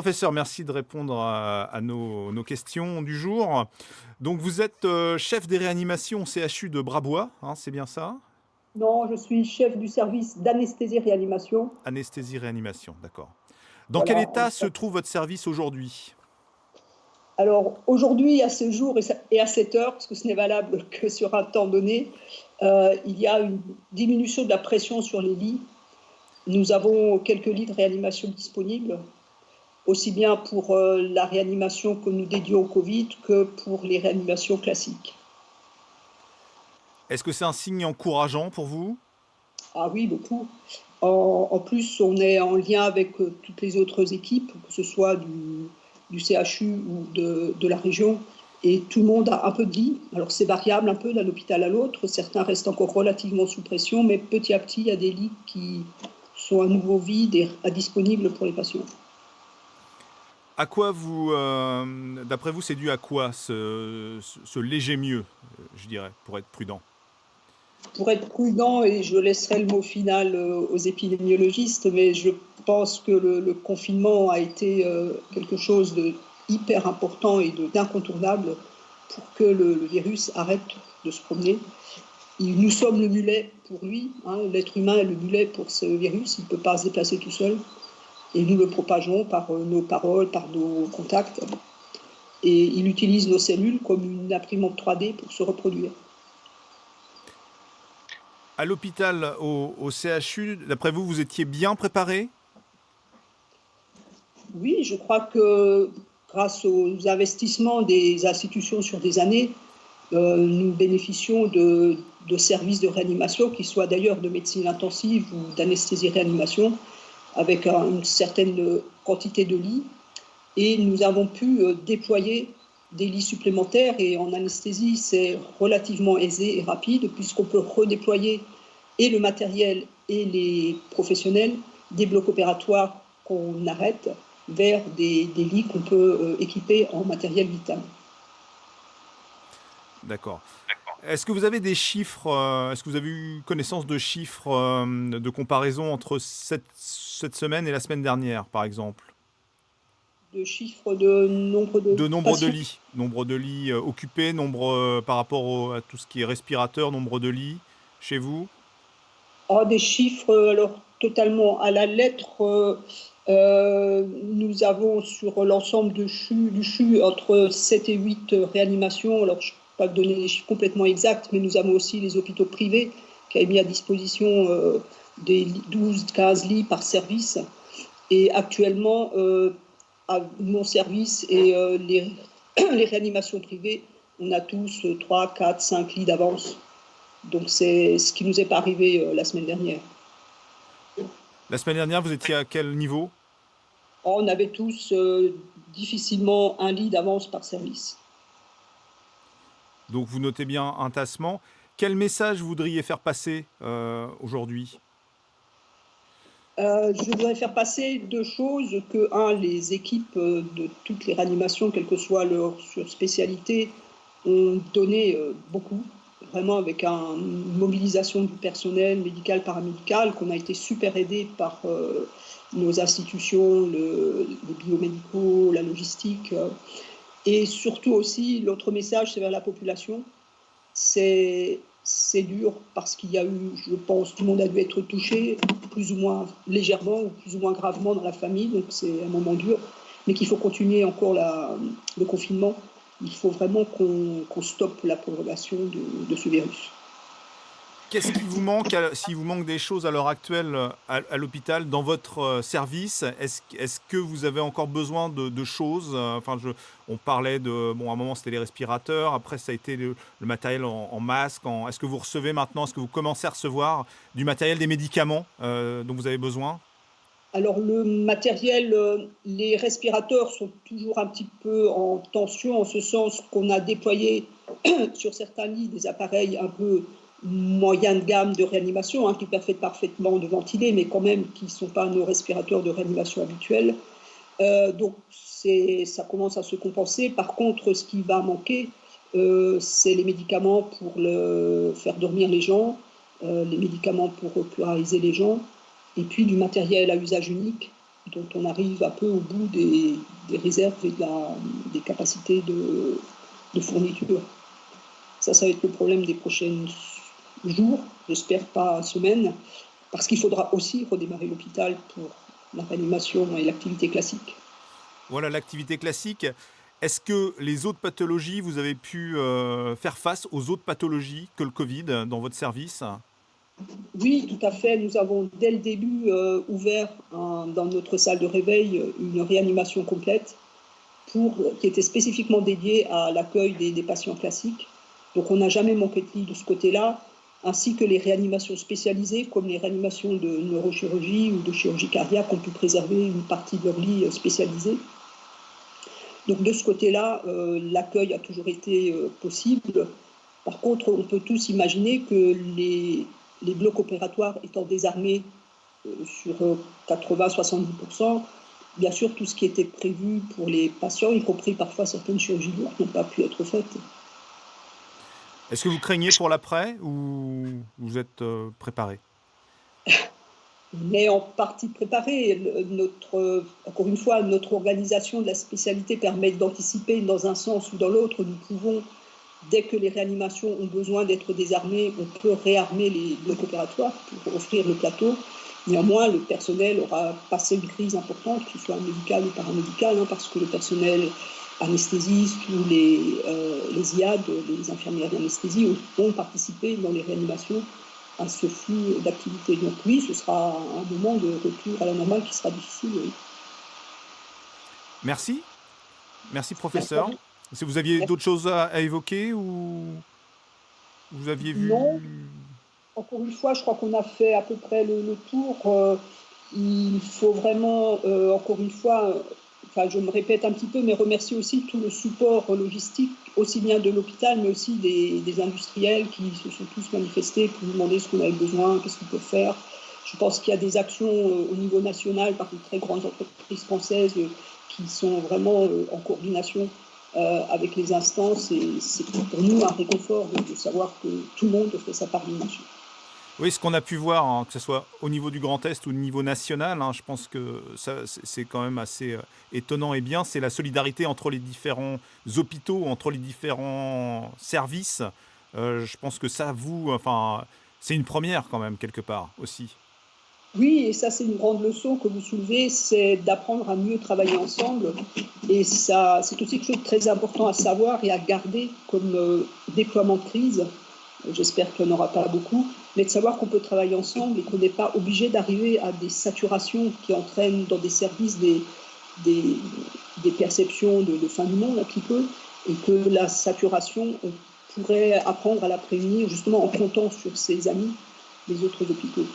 Professeur, merci de répondre à nos questions du jour. Donc vous êtes, chef des réanimations au CHU de Brabois, hein, c'est bien ça? Non, je suis chef du service d'anesthésie-réanimation. Anesthésie-réanimation, d'accord. Dans quel Voilà. état se trouve votre service aujourd'hui? Alors aujourd'hui, à ce jour et à cette heure, parce que ce n'est valable que sur un temps donné, il y a une diminution de la pression sur les lits. Nous avons quelques lits de réanimation disponibles, aussi bien pour la réanimation que nous dédions au Covid que pour les réanimations classiques. Est-ce que c'est un signe encourageant pour vous? Ah oui, beaucoup. En plus, on est en lien avec toutes les autres équipes, que ce soit du CHU ou de la région, et tout le monde a un peu de lit. Alors c'est variable un peu d'un hôpital à l'autre. Certains restent encore relativement sous pression, mais petit à petit, il y a des lits qui sont à nouveau vides et disponibles pour les patients. À quoi vous, d'après vous, c'est dû à quoi ce léger mieux, je dirais, pour être prudent? Pour être prudent, et je laisserai le mot final aux épidémiologistes, mais je pense que le confinement a été quelque chose de hyper important et d'incontournable pour que le virus arrête de se promener. Nous sommes le mulet pour lui, hein, l'être humain est le mulet pour ce virus, il ne peut pas se déplacer tout seul, et nous le propageons par nos paroles, par nos contacts, et il utilise nos cellules comme une imprimante 3D pour se reproduire. À l'hôpital, au CHU, d'après vous, vous étiez bien préparé? Oui, je crois que grâce aux investissements des institutions sur des années, nous bénéficions de services de réanimation, qui soient d'ailleurs de médecine intensive ou d'anesthésie-réanimation, avec une certaine quantité de lits. Et nous avons pu déployer des lits supplémentaires. Et en anesthésie, c'est relativement aisé et rapide, puisqu'on peut redéployer et le matériel et les professionnels des blocs opératoires qu'on arrête vers des lits qu'on peut équiper en matériel vital. D'accord. Est-ce que vous avez des chiffres, est-ce que vous avez eu connaissance de chiffres, de comparaison entre cette semaine et la semaine dernière, par exemple? De chiffres de nombre de De patients. nombre de lits, occupés, nombre, par rapport à tout ce qui est respirateur, nombre de lits chez vous? Ah, des chiffres alors totalement à la lettre. Nous avons sur l'ensemble du CHU entre 7 et 8 réanimations. Alors, je ne peux pas donner des chiffres complètement exacts, mais nous avons aussi les hôpitaux privés qui avaient mis à disposition des 12-15 lits par service. Et actuellement, à mon service et les réanimations privées, on a tous 3, 4, 5 lits d'avance. Donc c'est ce qui nous est pas arrivé la semaine dernière. La semaine dernière, vous étiez à quel niveau? On avait tous difficilement un lit d'avance par service. Donc vous notez bien un tassement. Quel message voudriez faire passer, aujourd'hui? Je voudrais faire passer deux choses. Que, un, les équipes de toutes les réanimations, quelle que soit leur spécialité, ont donné beaucoup, vraiment avec une mobilisation du personnel médical, paramédical, qu'on a été super aidé par nos institutions, les biomédicaux, la logistique. Et surtout aussi, l'autre message, c'est vers la population. C'est dur parce qu'il y a eu, je pense, tout le monde a dû être touché, plus ou moins légèrement ou plus ou moins gravement dans la famille, donc c'est un moment dur, mais qu'il faut continuer encore le confinement. Il faut vraiment qu'on stoppe la propagation de ce virus. Qu'est-ce qui vous manque, s'il vous manque des choses à l'heure actuelle, à l'hôpital, dans votre, service? Est-ce que vous avez encore besoin de choses? Enfin, on parlait de bon, à un moment, c'était les respirateurs, après ça a été le matériel en masque, en est-ce que vous recevez maintenant, est-ce que vous commencez à recevoir du matériel, des médicaments, dont vous avez besoin? Alors le matériel, les respirateurs sont toujours un petit peu en tension, en ce sens qu'on a déployé sur certains lits des appareils un peu moyen de gamme de réanimation, hein, qui permettent parfaitement de ventiler, mais quand même qui ne sont pas nos respirateurs de réanimation habituels. Donc ça commence à se compenser. Par contre, ce qui va manquer, c'est les médicaments pour faire dormir les gens, les médicaments pour pluraliser les gens, et puis du matériel à usage unique, dont on arrive un peu au bout des réserves et des capacités de fourniture. Ça va être le problème des prochains jours, j'espère pas semaines, parce qu'il faudra aussi redémarrer l'hôpital pour la réanimation et l'activité classique. Voilà l'activité classique. Est-ce que les autres pathologies, vous avez pu faire face aux autres pathologies que le Covid dans votre service? Oui, tout à fait. Nous avons dès le début ouvert dans notre salle de réveil une réanimation complète qui était spécifiquement dédiée à l'accueil des patients classiques. Donc on n'a jamais manqué de lit de ce côté-là, ainsi que les réanimations spécialisées, comme les réanimations de neurochirurgie ou de chirurgie cardiaque, ont pu préserver une partie de leur lit spécialisé. Donc de ce côté-là, l'accueil a toujours été possible. Par contre, on peut tous imaginer que les blocs opératoires étant désarmés sur 80-70%, bien sûr, tout ce qui était prévu pour les patients, y compris parfois certaines chirurgies lourdes, n'ont pas pu être faites. Est-ce que vous craignez pour l'après ou vous êtes préparé? On est en partie préparé. Encore une fois, notre organisation de la spécialité permet d'anticiper dans un sens ou dans l'autre. Nous pouvons, dès que les réanimations ont besoin d'être désarmées, on peut réarmer les blocs opératoires pour offrir le plateau. Néanmoins, le personnel aura passé une crise importante, que ce soit médicale ou paramédicale, parce que le personnel anesthésiste ou les IAD, les infirmières d'anesthésie, ont participé dans les réanimations à ce flux d'activité. Donc oui, ce sera un moment de retour à la normale qui sera difficile. Oui. Merci. Merci, Merci à professeur. vous. Est-ce que vous aviez Merci. d'autres choses à évoquer ou vous aviez Non, vu? encore une fois, je crois qu'on a fait à peu près le tour. Il faut vraiment, encore une fois, je me répète un petit peu, mais remercier aussi tout le support logistique, aussi bien de l'hôpital, mais aussi des industriels qui se sont tous manifestés pour nous demander ce qu'on avait besoin, qu'est-ce qu'on peut faire. Je pense qu'il y a des actions au niveau national par de très grandes entreprises françaises qui sont vraiment en coordination avec les instances, et c'est pour nous un réconfort de savoir que tout le monde fait sa part du marché. Oui, ce qu'on a pu voir, hein, que ce soit au niveau du Grand Est ou au niveau national, hein, je pense que c'est quand même assez étonnant et bien, c'est la solidarité entre les différents hôpitaux, entre les différents services. Je pense que ça, enfin, c'est une première quand même, quelque part, aussi. Oui, et ça c'est une grande leçon que vous soulevez, c'est d'apprendre à mieux travailler ensemble. Et ça, c'est aussi quelque chose de très important à savoir et à garder comme déploiement de crise. J'espère qu'il n'y en aura pas beaucoup, mais de savoir qu'on peut travailler ensemble et qu'on n'est pas obligé d'arriver à des saturations qui entraînent dans des services des, des perceptions de fin du monde un petit peu, et que la saturation, on pourrait apprendre à la prévenir justement en comptant sur ses amis des autres hôpitaux.